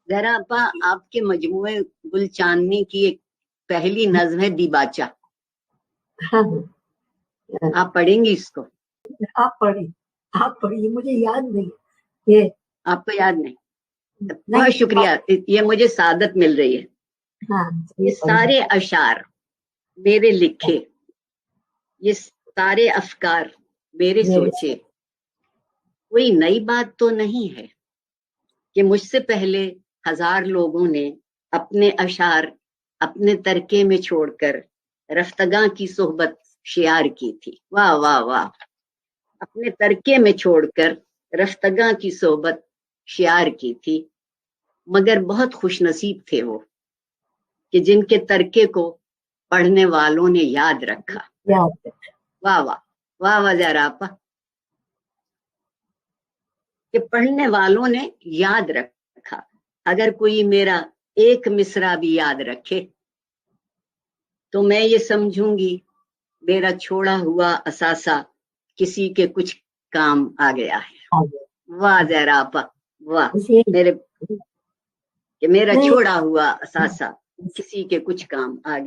ذرا اپا آپ کے مجموعے گل چاندنی کی ایک پہلی نظم ہے دیباچہ، ہاں آپ پڑھیں گی اس کو؟ آپ پڑھیے، مجھے یاد نہیں یہ آپ کو یاد نہیں؟ بہت شکریہ، یہ مجھے سعادت مل رہی ہے۔ ہاں یہ سارے اشعار میرے لکھے، یہ سارے افکار میرے سوچے، کوئی نئی بات تو نہیں ہے کہ مجھ سے پہلے ہزار لوگوں نے اپنے اشعار اپنے ترکے میں چھوڑ کر رفتگاں کی صحبت شیار کی تھی۔ واہ واہ واہ، اپنے ترکے میں چھوڑ کر رفتگاں کی صحبت شیار کی تھی، مگر بہت خوش نصیب تھے وہ کہ جن کے ترکے کو پڑھنے والوں نے یاد رکھا۔ واہ واہ واہ واہ ذرا آپا، کہ پڑھنے والوں نے یاد رکھا۔ اگر کوئی میرا ایک مصرع بھی یاد رکھے تو میں یہ سمجھوں گی میرا چھوڑا ہوا اثاثہ کسی کے کچھ کام آ گیا ہے۔ واہ ذرا آپا واہ، میرا چھوڑا ہوا اثاثہ کسی کے کچھ کام آ گیا۔